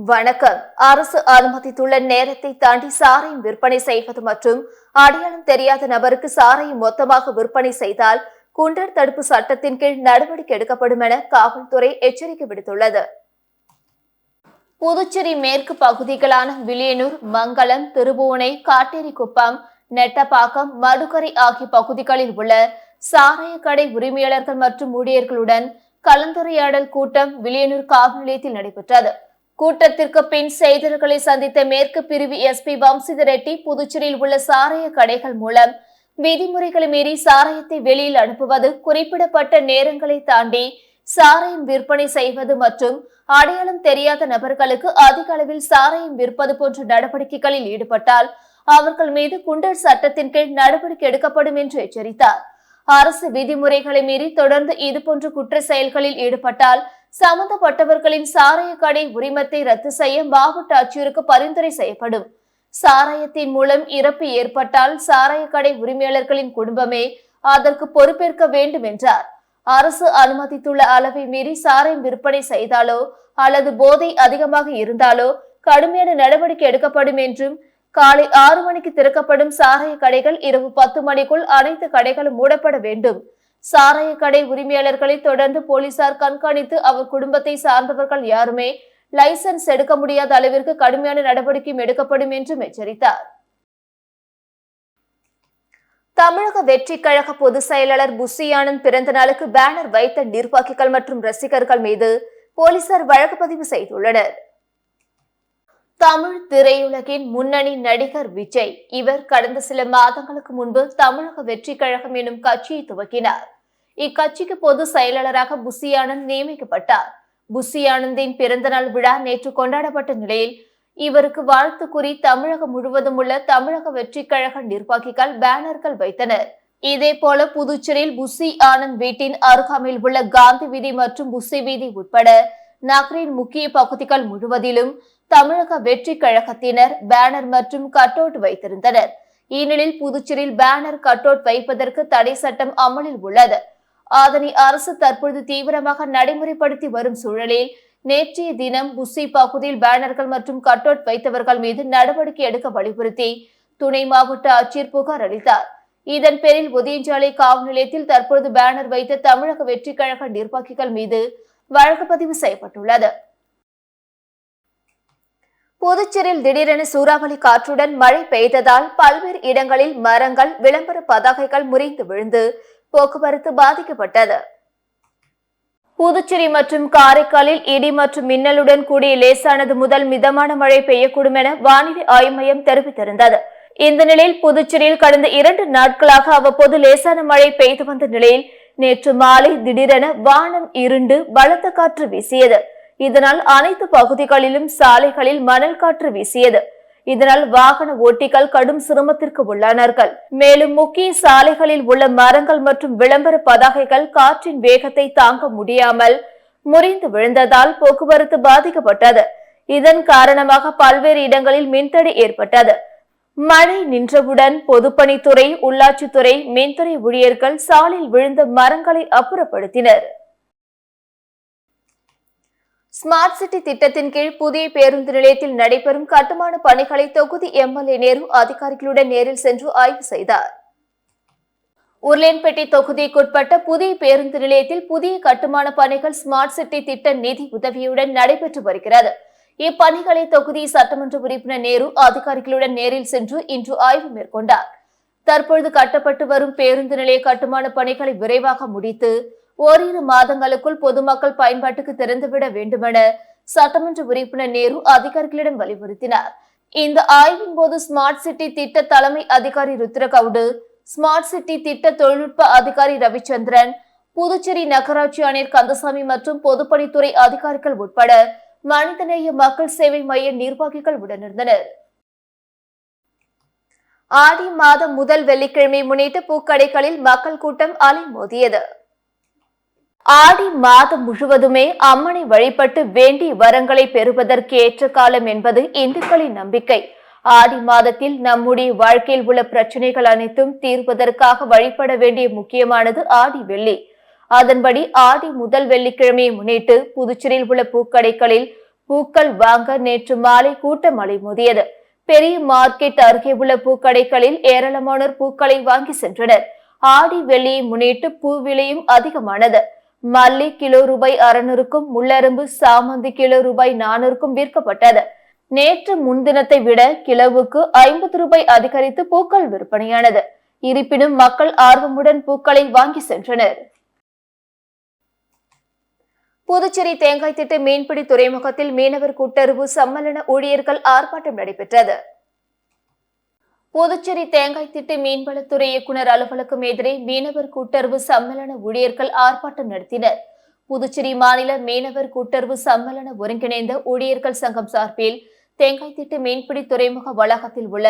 வணக்கம். அரசு அனுமதித்துள்ள நேரத்தை தாண்டி சாராயம் விற்பனை செய்வது மற்றும் அடையாளம் தெரியாத நபருக்கு சாராயம் மொத்தமாக விற்பனை செய்தால் குண்டர் தடுப்பு சட்டத்தின் கீழ் நடவடிக்கை எடுக்கப்படும் என காவல்துறை எச்சரிக்கை விடுத்துள்ளது. புதுச்சேரி மேற்கு பகுதிகளான வில்லியனூர், மங்கலம், திருபுவனை, காட்டேரிக்குப்பம், நெட்டப்பாக்கம், மடுக்கரை ஆகிய பகுதிகளில் உள்ள சாராய கடை உரிமையாளர்கள் மற்றும் ஊழியர்களுடன் கலந்துரையாடல் கூட்டம் வில்லியனூர் காவல் நிலையத்தில் நடைபெற்றது. கூட்டத்திற்கு பின் செய்தியாளர்களை சந்தித்த மேற்கு பிரிவு எஸ்பி வம்சிதர் ரெட்டி, புதுச்சேரியில் உள்ள சாராய கடைகள் மூலம் விதிமுறைகளை மீறி சாராயத்தை வெளியில் அனுப்புவது, குறிப்பிடப்பட்ட நேரங்களை தாண்டி சாராயம் விற்பனை செய்வது மற்றும் அடையாளம் தெரியாத நபர்களுக்கு அதிக அளவில் சாராயம் விற்பது போன்ற நடவடிக்கைகளில் ஈடுபட்டால் அவர்கள் மீது குண்டர் சட்டத்தின் கீழ் நடவடிக்கை எடுக்கப்படும் என்று எச்சரித்தார். அரசு விதிமுறைகளை மீறி தொடர்ந்து இதுபோன்ற குற்ற செயல்களில் ஈடுபட்டால் சம்பந்தப்பட்டவர்களின் சாராய கடை உரிமத்தை ரத்து செய்ய மாவட்ட ஆட்சியருக்கு பரிந்துரை செய்யப்படும். சாராயத்தின் மூலம் இறப்பு ஏற்பட்டால் சாராய கடை உரிமையாளர்களின் குடும்பமே அதற்கு பொறுப்பேற்க வேண்டும் என்றார். அரசு அனுமதித்துள்ள அளவை மீறி சாராயம் விற்பனை செய்தாலோ அல்லது போதை அதிகமாக இருந்தாலோ கடுமையான நடவடிக்கை எடுக்கப்படும் என்றும், காலை 6 மணிக்கு திறக்கப்படும் சாராய கடைகள் இரவு 10 மணிக்குள் அனைத்து கடைகளும் மூடப்பட வேண்டும். சாராய கடை உரிமையாளர்களை தொடர்ந்து போலீசார் கண்காணித்து அவர் குடும்பத்தை சார்ந்தவர்கள் யாருமே லைசன்ஸ் எடுக்க முடியாத அளவிற்கு கடுமையான நடவடிக்கையும் எடுக்கப்படும் என்றும் எச்சரித்தார். தமிழக வெற்றி கழக பொதுச் செயலாளர் புஸ்ஸி ஆனந்த் பிறந்த நாளுக்கு பேனர் வைத்த நிர்வாகிகள் மற்றும் ரசிகர்கள் மீது போலீசார் வழக்கு பதிவு செய்துள்ளனர். தமிழ் திரையுலகின் முன்னணி நடிகர் விஜய், இவர் கடந்த சில மாதங்களுக்கு முன்பு தமிழக வெற்றி கழகம் எனும் கட்சியை துவக்கினார். இக்கட்சிக்கு பொது செயலாளராக புஸ்ஸி ஆனந்த் நியமிக்கப்பட்டார். புஸ்ஸி ஆனந்தின் பிறந்தநாள் விழா நேற்று கொண்டாடப்பட்ட நிலையில் இவருக்கு வாழ்த்து கூறி தமிழகம் முழுவதும் உள்ள தமிழக வெற்றி கழக நிர்வாகிகள் பேனர்கள் வைத்தனர். இதேபோல புதுச்சேரியில் புஸ்ஸி ஆனந்த் வீட்டின் அருகாமையில் உள்ள காந்தி வீதி மற்றும் புஸ்ஸி வீதி உட்பட நகரின் முக்கிய பகுதிகள் முழுவதிலும் தமிழக வெற்றி கழகத்தினர் பேனர் மற்றும் கட் அவுட் வைத்திருந்தனர். இந்நிலையில் புதுச்சேரியில் பேனர் கட் அவுட் வைப்பதற்கு தடை சட்டம் அமலில் உள்ளது. அதனை அரசு தற்பொழுது தீவிரமாக நடைமுறைப்படுத்தி வரும் சூழலில் நேற்றைய தினம் புஸ்ஸி பகுதியில் பேனர்கள் மற்றும் கட் அவுட் வைத்தவர்கள் மீது நடவடிக்கை எடுக்க வலியுறுத்தி துணை மாவட்ட ஆட்சியர் புகார் அளித்தார். இதன் பேரில் உதயஞ்சாலை காவல் நிலையத்தில் தற்பொழுது பேனர் வைத்த தமிழக வெற்றி கழக நிர்வாகிகள் மீது வழக்கு பதிவு செய்யப்பட்டுள்ளது. புதுச்சேரியில் திடீரென சூறாவளி காற்றுடன் மழை பெய்ததால் பல்வேறு இடங்களில் மரங்கள், விளம்பர பதாகைகள் முறிந்து விழுந்து போக்குவரத்து பாதிக்கப்பட்டது. புதுச்சேரி மற்றும் காரைக்காலில் இடி மற்றும் மின்னலுடன் கூடிய லேசானது முதல் மிதமான மழை பெய்யக்கூடும் என வானிலை ஆய்வு மையம் தெரிவித்திருந்தது. இந்த நிலையில் புதுச்சேரியில் கடந்த 2 நாட்களாக அவ்வப்போது லேசான மழை பெய்து வந்த நிலையில் நேற்று மாலை திடீரென வானம் இருண்டு பலத்த காற்று வீசியது. இதனால் அனைத்து பகுதிகளிலும் சாலைகளில் மணல் காற்று வீசியது. இதனால் வாகன ஓட்டிகள் கடும் சிரமத்திற்கு உள்ளானார்கள். மேலும் முக்கிய சாலைகளில் உள்ள மரங்கள் மற்றும் விளம்பர பதாகைகள் காற்றின் வேகத்தை தாங்க முடியாமல் முறிந்து விழுந்ததால் போக்குவரத்து பாதிக்கப்பட்டது. இதன் காரணமாக பல்வேறு இடங்களில் மின்தடை ஏற்பட்டது. மழை நின்றவுடன் பொதுப்பணித்துறை, உள்ளாட்சித்துறை, மின்துறை ஊழியர்கள் சாலையில் விழுந்த மரங்களை அப்புறப்படுத்தினர். ஸ்மார்ட் சிட்டி திட்டத்தின் கீழ் புதிய பேருந்து நிலையத்தில் நடைபெறும் கட்டுமான பணிகளை தொகுதி எம்எல்ஏ நேரு அதிகாரிகளுடன் நேரில் சென்று ஆய்வு செய்தார். உருளையன்பேட்டை தொகுதிக்குட்பட்ட புதிய பேருந்து நிலையத்தில் புதிய கட்டுமான பணிகள் ஸ்மார்ட் சிட்டி திட்ட நிதி உதவியுடன் நடைபெற்று வருகிறது. இப்பணிகளை தொகுதி சட்டமன்ற உறுப்பினர் நேரு அதிகாரிகளுடன் நேரில் சென்று இன்று ஆய்வு மேற்கொண்டார். தற்பொழுது கட்டப்பட்டு வரும் பேருந்து நிலைய கட்டுமான பணிகளை விரைவாக முடித்து ஓரிரு மாதங்களுக்குள் பொதுமக்கள் பயன்பாட்டுக்கு திறந்துவிட வேண்டுமென சட்டமன்ற உறுப்பினர் நேரு அதிகாரிகளிடம் வலியுறுத்தினார். இந்த ஆய்வின் போது ஸ்மார்ட் சிட்டி திட்ட தலைமை அதிகாரி ருத்ரகவுடு, ஸ்மார்ட் சிட்டி திட்ட தொழில்நுட்ப அதிகாரி ரவிச்சந்திரன், புதுச்சேரி நகராட்சி ஆணையர் கந்தசாமி மற்றும் பொதுப்பணித்துறை அதிகாரிகள் உட்பட மனிதநேய மக்கள் சேவை மைய நிர்வாகிகள் உடனிருந்தனர். ஆடி மாதம் முதல் வெள்ளிக்கிழமை முன்னிட்டு பூக்கடைகளில் மக்கள் கூட்டம் அலைமோதியது. ஆடி மாதம் முழுவதுமே அம்மனை வழிபட்டு வேண்டி வரங்களை பெறுவதற்கு ஏற்ற காலம் என்பது இந்துக்களின் நம்பிக்கை. ஆடி மாதத்தில் நம்முடைய வாழ்க்கையில் உள்ள பிரச்சனைகள் அனைத்தும் தீர்வதற்காக வழிபட வேண்டிய முக்கியமானது ஆடி வெள்ளி. அதன்படி ஆடி முதல் வெள்ளிக்கிழமையை முன்னிட்டு புதுச்சேரியில் உள்ள பூக்கடைகளில் பூக்கள் வாங்க நேற்று மாலை கூட்டம் அலைமோதியது. பெரிய மார்க்கெட் அருகே உள்ள பூக்கடைகளில் ஏராளமானோர் பூக்களை வாங்கி சென்றனர். ஆடி வெள்ளியை முன்னிட்டு பூ விலையும் அதிகமானது. மல்லி கிலோ ரூபாய் 600க்கும், முள்ளரும்பு சாமந்தி கிலோ ரூபாய் 400க்கும் விற்கப்பட்டது. நேற்று முன்தினத்தை விட கிலோவுக்கு 50 ரூபாய் அதிகரித்து பூக்கள் விற்பனையானது. இருப்பினும் மக்கள் ஆர்வமுடன் பூக்களை வாங்கி சென்றனர். புதுச்சேரி தேங்காய்த்திட்டு மீன்பிடி துறைமுகத்தில் மீனவர் கூட்டுறவு சம்மேளன ஊழியர்கள் ஆர்ப்பாட்டம் நடைபெற்றது. புதுச்சேரி தேங்காய்த்திட்டு மீன்வளத்துறை இயக்குநர் அலுவலகம் எதிரே மீனவர் கூட்டுறவு சம்மேளன ஊழியர்கள் ஆர்ப்பாட்டம் நடத்தினர். புதுச்சேரி மாநில மீனவர் கூட்டுறவு சம்மேளன ஒருங்கிணைந்த ஊழியர்கள் சங்கம் சார்பில் தேங்காய்த்திட்டு மீன்பிடி துறைமுக வளாகத்தில் உள்ள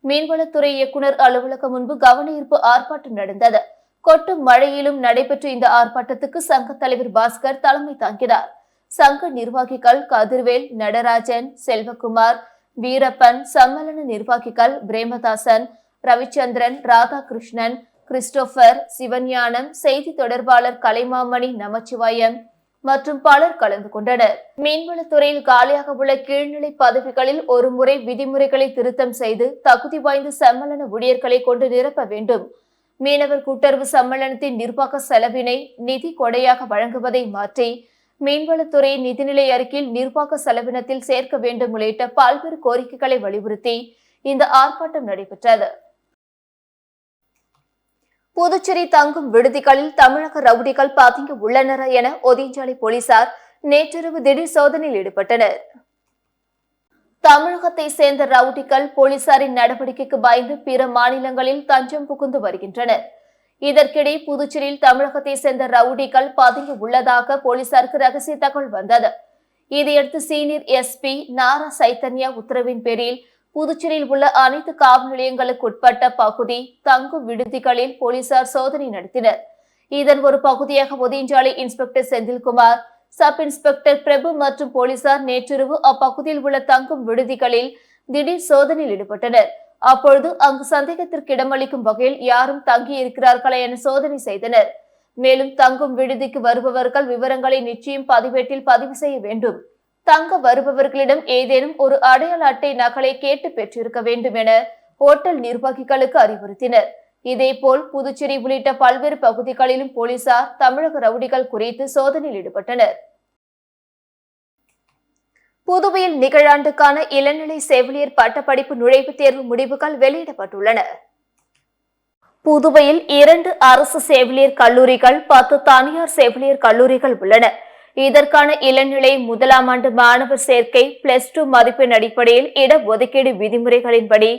மீன்வளத்துறை இயக்குநர் அலுவலகம் முன்பு கவனஈர்ப்பு ஆர்ப்பாட்டம் நடந்தது. கொட்டும் மழையிலும் நடைபெற்ற இந்த ஆர்ப்பாட்டத்துக்கு சங்க தலைவர் பாஸ்கர் தலைமை தாங்கினார். சங்க நிர்வாகிகள் கதிர்வேல், நடராஜன், செல்வகுமார், வீரப்பன், சம்மேளன நிர்வாகிகள் பிரேமதாசன், ரவிச்சந்திரன், ராதாகிருஷ்ணன், கிறிஸ்டோபர், சிவஞானம், செய்தி தொடர்பாளர் கலைமாமணி, நமச்சிவாயம் மற்றும் பலர் கலந்து கொண்டனர். மீன்வளத்துறையில் காலியாக உள்ள கீழ்நிலை பதவிகளில் ஒருமுறை விதிமுறைகளை திருத்தம் செய்து தகுதி வாய்ந்த சம்மேளன ஊழியர்களை கொண்டு நிரப்ப வேண்டும். மீனவர் கூட்டுறவு சம்மேளனத்தின் நிர்வாக செலவினை நிதி கொடையாக வழங்குவதை மாற்றி மீன்வளத்துறை நிதிநிலை அறிக்கையில் நிர்வாக செலவினத்தில் சேர்க்க வேண்டும் உள்ளிட்ட பல்வேறு கோரிக்கைகளை வலியுறுத்தி இந்த ஆர்ப்பாட்டம் நடைபெற்றது. புதுச்சேரி தங்கும் விடுதிகளில் தமிழக ரவுடிகள் பதுங்கி உள்ளனர் என ஒதியஞ்சாலை போலீசார் நேற்றிரவு திடீர் சோதனையில் ஈடுபட்டனர். தமிழகத்தை சேர்ந்த ரவுடிகள் போலீசாரின் நடவடிக்கைக்கு பயந்து பிற மாநிலங்களில் தஞ்சம் புகுந்து வருகின்றனர். இதற்கிடையே புதுச்சேரியில் தமிழகத்தை சேர்ந்த ரவுடிகள் பதுங்கி உள்ளதாக போலீசாருக்கு ரகசிய தகவல் வந்தது. இதையடுத்து சீனியர் எஸ்பி நாரா சைத்தன்யா உத்தரவின் பேரில் புதுச்சேரியில் உள்ள அனைத்து காவல் நிலையங்களுக்கு உட்பட்ட பகுதி தங்கும் விடுதிகளில் போலீசார் சோதனை நடத்தினர். இதன் ஒரு பகுதியாக Othiyanchalai inspector Senthilkumar, sub inspector Prabhu மற்றும் போலீசார் நேற்றிரவு அப்பகுதியில் உள்ள தங்கும் விடுதிகளில் திடீர் சோதனையில் ஈடுபட்டனர். அப்பொழுது அங்கு சந்தேகத்திற்கு இடமளிக்கும் வகையில் யாரும் தங்கி இருக்கிறார்களா என சோதனை செய்தனர். மேலும் தங்கும் விடுதிக்கு வருபவர்கள் விவரங்களை நிச்சயம் பதிவேட்டில் பதிவு செய்ய வேண்டும். தங்க வருபவர்களிடம் ஏதேனும் ஒரு அடையாள அட்டை நகலை கேட்டு பெற்றிருக்க வேண்டும் என ஹோட்டல் நிர்வாகிகளுக்கு அறிவுறுத்தினர். இதேபோல் புதுச்சேரி உள்ளிட்ட பல்வேறு பகுதிகளிலும் போலீசார் தமிழக ரவுடிகள் குறித்து சோதனையில் ஈடுபட்டனர். புதுவையில் நிகழாண்டுக்கான இளநிலை செவிலியர் பட்டப்படிப்பு நுழைவுத் தேர்வு முடிவுகள் வெளியிடப்பட்டுள்ளன. புதுவையில் 2 அரசு செவிலியர் கல்லூரிகள், 10 தனியார் செவிலியர் கல்லூரிகள் உள்ளன. இதற்கான இளநிலை 1ஆம் ஆண்டு மாணவர் சேர்க்கை +2 மதிப்பெண் அடிப்படையில் இடஒதுக்கீடு விதிமுறைகளின்படி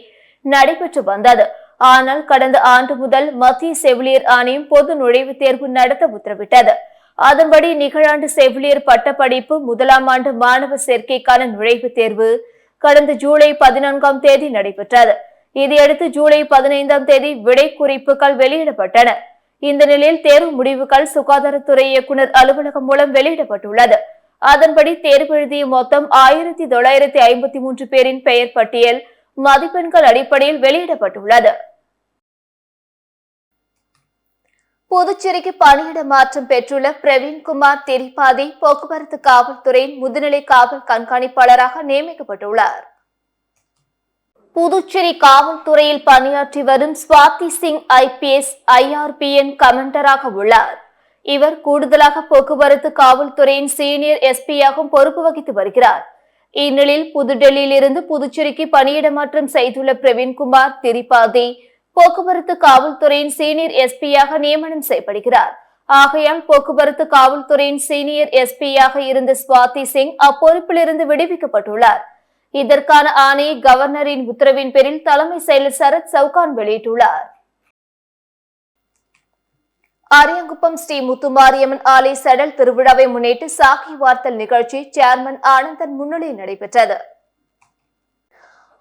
நடைபெற்று வந்தது. ஆனால் கடந்த ஆண்டு முதல் மத்திய செவிலியர் ஆணையம் பொது நுழைவுத் தேர்வு நடத்த உத்தரவிட்டது. அதன்படி நிகழாண்டு செவிலியர் பட்டப்படிப்பு 1ஆம் ஆண்டு மாணவர் சேர்க்கைக்கான நுழைவுத் தேர்வு கடந்த ஜூலை 14ஆம் தேதி நடைபெற்றது. இதையடுத்து ஜூலை 15ஆம் தேதி விடை குறிப்புகள் வெளியிடப்பட்டன. இந்த நிலையில் தேர்வு முடிவுகள் சுகாதாரத்துறை இயக்குநர் அலுவலகம் மூலம் வெளியிடப்பட்டுள்ளது. அதன்படி தேர்வு எழுதிய மொத்தம் 1953 பேரின் பெயர் பட்டியல் மதிப்பெண்கள் அடிப்படையில் வெளியிடப்பட்டுள்ளது. புதுச்சேரிக்கு பணியிட மாற்றம் பெற்றுள்ள பிரவீன்குமார் திரிபாதி போக்குவரத்து காவல்துறையின் முதுநிலை காவல் கண்காணிப்பாளராக நியமிக்கப்பட்டுள்ளார். புதுச்சேரி காவல்துறையில் பணியாற்றி வரும் ஸ்வாதி சிங் IPS IRPN கமாண்டராக உள்ளார். இவர் கூடுதலாக போக்குவரத்து காவல்துறையின் சீனியர் எஸ்பியாகவும் பொறுப்பு வகித்து வருகிறார். இந்நிலையில் புதுடெல்லியில் இருந்து புதுச்சேரிக்கு பணியிட மாற்றம் செய்துள்ள பிரவீன்குமார் திரிபாதி போக்குவரத்து காவல்துறையின் சீனியர் எஸ்பியாக நியமனம் செய்யப்படுகிறார். ஆகையால் போக்குவரத்து காவல்துறையின் சீனியர் எஸ்பியாக இருந்த ஸ்வாதி சிங் அப்பொறுப்பிலிருந்து விடுவிக்கப்பட்டுள்ளார். இதற்கான ஆணையை கவர்னரின் உத்தரவின் பேரில் தலைமை செயலர் சரத் சவுகான் வெளியிட்டுள்ளார். அரியாங்குப்பம் ஸ்ரீ முத்துமாரியம்மன் ஆலய சடல் திருவிழாவை முன்னிட்டு சாகி வார்த்தல் நிகழ்ச்சி சேர்மன் ஆனந்தன் முன்னிலையில் நடைபெற்றது.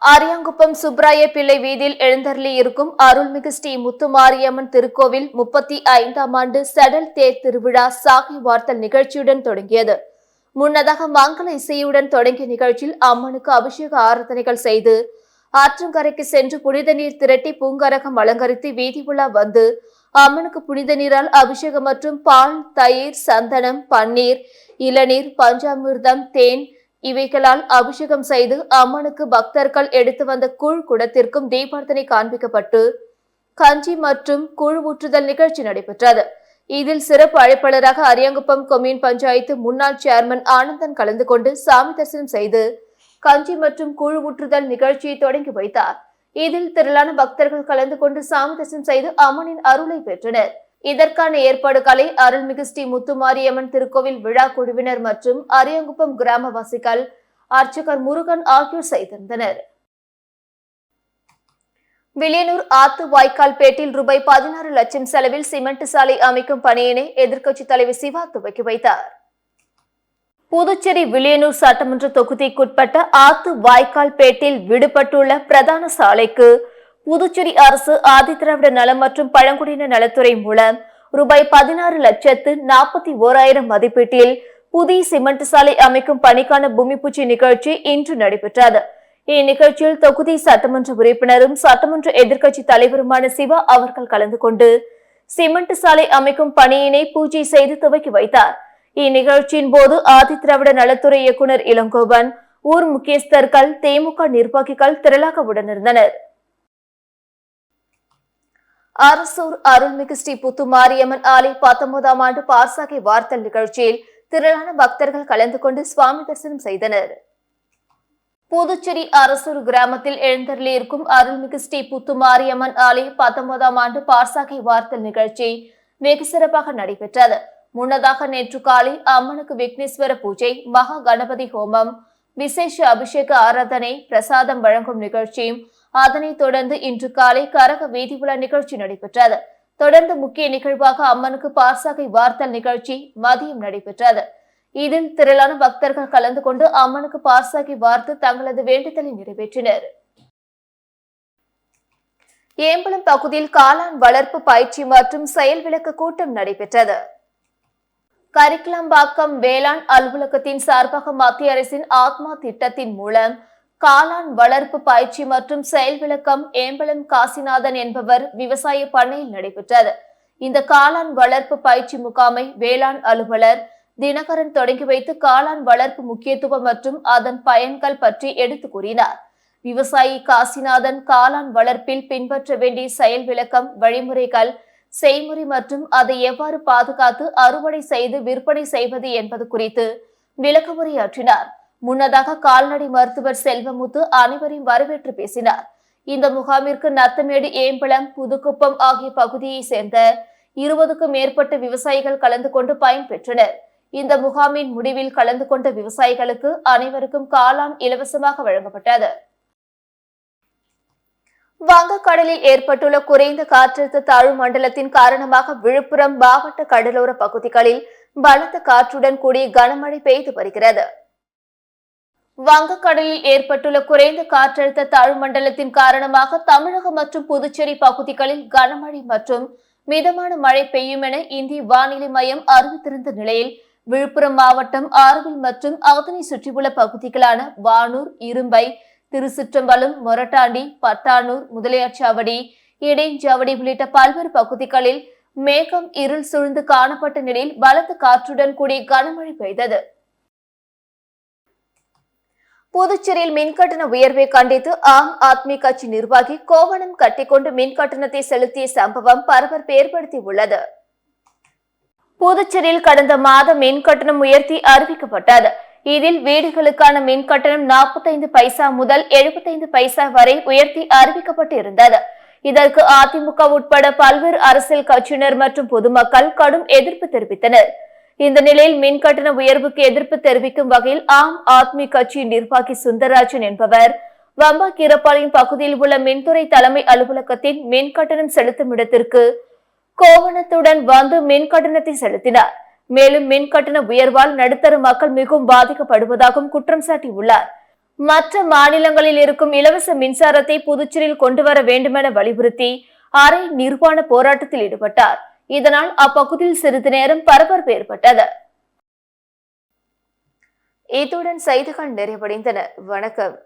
அரியாங்குப்பம் சுப்ராய பிள்ளை வீதியில் எழுந்தருளி இருக்கும் அருள்மிகு ஸ்ரீ முத்துமாரியம்மன் திருக்கோவில் 35ஆம் ஆண்டு சடல் தேர் திருவிழா சாகி வார்த்தல் நிகழ்ச்சியுடன் தொடங்கியது. முன்னதாக மங்கள இசையுடன் தொடங்கிய நிகழ்ச்சியில் அம்மனுக்கு அபிஷேக ஆராதனைகள் செய்து ஆற்றங்கரைக்கு சென்று புனித நீர் திரட்டி பூங்கரகம் அலங்கரித்து வீதி உலா வந்து அம்மனுக்கு புனித நீரால் அபிஷேகம் மற்றும் பால், தயிர், சந்தனம், பன்னீர், இளநீர், பஞ்சாமிர்தம், தேன், இவைகளால் அபிஷேகம் செய்து அம்மனுக்கு பக்தர்கள் எடுத்து வந்த கூழ் குடத்திற்கும் தீபார்த்தனை காண்பிக்கப்பட்டு கஞ்சி மற்றும் கூழ் ஊற்றுதல் நிகழ்ச்சி நடைபெற்றது. இதில் சிறப்பு அழைப்பாளராக அரியாங்குப்பம் கொம்யூன் பஞ்சாயத்து முன்னாள் சேர்மன் ஆனந்தன் கலந்து கொண்டு சாமி தரிசனம் செய்து கஞ்சி மற்றும் கூழ் ஊற்றுதல் நிகழ்ச்சியை தொடங்கி வைத்தார். இதில் திரளான பக்தர்கள் கலந்து கொண்டு சாமி தரிசனம் செய்து அம்மனின் அருளை பெற்றனர். இதற்கான ஏற்பாடுகளை அருள்மிகு ஸ்ரீ முத்துமாரியம்மன் திருக்கோவில் விழா குழுவினர் மற்றும் அரியாங்குப்பம் கிராமவாசிகள், அர்ச்சகர் முருகன் ஆகியோர் செய்திருந்தனர். வில்லியனூர் ஆத்து வாய்க்கால் பேட்டில் ரூபாய் 16 லட்சம் செலவில் சிமெண்ட் சாலை அமைக்கும் பணியினை எதிர்க்கட்சித் தலைவர் சிவா துவக்கி வைத்தார். புதுச்சேரி வில்லியனூர் சட்டமன்ற தொகுதிக்குட்பட்ட ஆத்து வாய்க்கால் பேட்டில் விடுபட்டுள்ள பிரதான சாலைக்கு புதுச்சேரி அரசு ஆதிதிராவிட நலம் மற்றும் பழங்குடியின நலத்துறை மூலம் ரூபாய் 16,41,000 மதிப்பீட்டில் புதிய சிமெண்ட் சாலை அமைக்கும் பணிக்கான பூமி பூஜை நிகழ்ச்சி இன்று நடைபெற்றது. இந்நிகழ்ச்சியில் தொகுதி சட்டமன்ற உறுப்பினரும் சட்டமன்ற எதிர்க்கட்சி தலைவருமான சிவா அவர்கள் கலந்து கொண்டு சிமெண்ட் சாலை அமைக்கும் பணியினை பூஜை செய்து துவக்கி வைத்தார். இந்நிகழ்ச்சியின் போது ஆதிதிராவிட நலத்துறை இயக்குநர் இளங்கோவன், ஊர் முக்கியஸ்தர்கள், திமுக நிர்வாகிகள் திரளாக உடனிருந்தனர். அரசூர் அருள்மிகு ஸ்ரீ முத்துமாரியம்மன் ஆலய 19ஆம் ஆண்டு பாசாகை வார்த்தல் நிகழ்ச்சியில் திரளான பக்தர்கள் கலந்து கொண்டு சுவாமி தரிசனம் செய்தனர். புதுச்சேரி அரசூர் கிராமத்தில் எழுந்தருளியிருக்கும் அருள்மிகு ஸ்ரீ முத்துமாரியம்மன் ஆலய 19ஆம் ஆண்டு பாசாகை வார்த்தல் நிகழ்ச்சி வெகு சிறப்பாக நடைபெற்றது. முன்னதாக நேற்று காலை அம்மனுக்கு விக்னேஸ்வர பூஜை, மகா கணபதி ஹோமம், விசேஷ அபிஷேக ஆராதனை, பிரசாதம் வழங்கும் நிகழ்ச்சியும், அதனைத் தொடர்ந்து இன்று காலை கரக வீதி உலா நிகழ்ச்சி நடைபெற்றது. தொடர்ந்து முக்கிய நிகழ்வாக அம்மனுக்கு பாசாகை வார்த்தல் நிகழ்ச்சி மதியம் நடைபெற்றது. இதில் திரளான பக்தர்கள் கலந்து கொண்டு அம்மனுக்கு பாசாகை வார்த்து தங்களது வேண்டுதலை நிறைவேற்றினர். ஏம்பலம் பகுதியில் காளான் வளர்ப்பு பயிற்சி மற்றும் செயல் விளக்க கூட்டம் நடைபெற்றது. கரிக்கலாம்பாக்கம் வேளாண் அலுவலகத்தின் சார்பாக மத்திய அரசின் ஆத்மா திட்டத்தின் மூலம் காளான் வளர்ப்பு பயிற்சி மற்றும் செயல் விளக்கம் ஏம்பலம் காசிநாதன் என்பவர் விவசாய பண்ணையில் நடைபெற்றது. இந்த காளான் வளர்ப்பு பயிற்சி முகாமை வேளாண் அலுவலர் தினகரன் தொடங்கி வைத்து காளான் வளர்ப்பு முக்கியத்துவம் மற்றும் அதன் பயன்கள் பற்றி எடுத்து கூறினார். விவசாயி காசிநாதன் காளான் வளர்ப்பில் பின்பற்ற வேண்டிய செயல் விளக்கம், வழிமுறைகள், செய்முறை மற்றும் அதை எவ்வாறு பாதுகாத்து அறுவடை செய்து விற்பனை செய்வது என்பது குறித்து விளக்கமுறையாற்றினார். முன்னதாக கால்நடை மருத்துவர் செல்வமுத்து அனைவரையும் வரவேற்று பேசினார். இந்த முகாமிற்கு நத்தமேடு, ஏம்பலம், புதுக்குப்பம் ஆகிய பகுதியை சேர்ந்த 20க்கும் மேற்பட்ட விவசாயிகள் கலந்து கொண்டு பயன்பெற்றனர். இந்த முகாமின் முடிவில் கலந்து கொண்ட விவசாயிகளுக்கு அனைவருக்கும் காளான் இலவசமாக வழங்கப்பட்டது. வங்கக்கடலில் ஏற்பட்டுள்ள குறைந்த காற்றழுத்த தாழ்வு மண்டலத்தின் காரணமாக விழுப்புரம் மாவட்ட கடலோர பகுதிகளில் பலத்த காற்றுடன் கூடிய கனமழை பெய்து வருகிறது. வங்கக்கடலில் ஏற்பட்டுள்ள குறைந்த காற்றழுத்த தாழ்வு மண்டலத்தின் காரணமாக தமிழகம் மற்றும் புதுச்சேரி பகுதிகளில் கனமழை மற்றும் மிதமான மழை பெய்யும் என இந்திய வானிலை மையம் அறிவித்திருந்த நிலையில் விழுப்புரம் மாவட்டம் ஆரோவில் மற்றும் அதனை சுற்றியுள்ள பகுதிகளான வானூர், இரும்பை, திருச்சிற்றம்பலம், மொரட்டாண்டி, பட்டானூர், முதலியார்சாவடி, இடையஞ்சாவடி உள்ளிட்ட பல்வேறு பகுதிகளில் மேகம் இருள் சூழ்ந்து காணப்பட்ட நிலையில் பலத்த காற்றுடன் கூடிய கனமழை பெய்தது. புதுச்சேரியில் மின்கட்டண உயர்வை கண்டித்து ஆம் ஆத்மி கட்சி நிர்வாகி கோவணம் கட்டிக்கொண்டு மின்கட்டணத்தை செலுத்திய சம்பவம் பரபரப்பை ஏற்படுத்தியுள்ளது. புதுச்சேரியில் கடந்த மாதம் மின்கட்டணம் உயர்த்தி அறிவிக்கப்பட்டது. இதில் வீடுகளுக்கான மின்கட்டணம் 45 பைசா முதல் 75 பைசா வரை உயர்த்தி அறிவிக்கப்பட்டு இருந்தது. இதற்கு அதிமுக உட்பட பல்வேறு அரசியல் கட்சியினர் மற்றும் பொதுமக்கள் கடும் எதிர்ப்பு தெரிவித்தனர். இந்த நிலையில் மின்கட்டண உயர்வுக்கு எதிர்ப்பு தெரிவிக்கும் வகையில் ஆம் ஆத்மி கட்சியின் நிர்வாகி சுந்தரராஜன் என்பவர் வம்பாக்கீரப்பாளையம் பகுதியில் உள்ள மின்துறை தலைமை அலுவலகத்தின் மின்கட்டணம் செலுத்தும் இடத்திற்கு கோவணத்துடன் வந்து மின்கட்டணத்தை செலுத்தினார். மேலும் மின்கட்டண உயர்வால் நடுத்தர மக்கள் மிகவும் பாதிக்கப்படுவதாகவும் குற்றம் சாட்டியுள்ளார். மற்ற மாநிலங்களில் இருக்கும் இலவச மின்சாரத்தை புதுச்சேரியில் கொண்டு வர வேண்டுமென வலியுறுத்தி அரை நிர்வாண போராட்டத்தில் ஈடுபட்டார். இதனால் அப்பகுதியில் சிறிது நேரம் பரபரப்பு ஏற்பட்டது. இத்துடன் செய்திகள் நிறைவடைந்தன. வணக்கம்.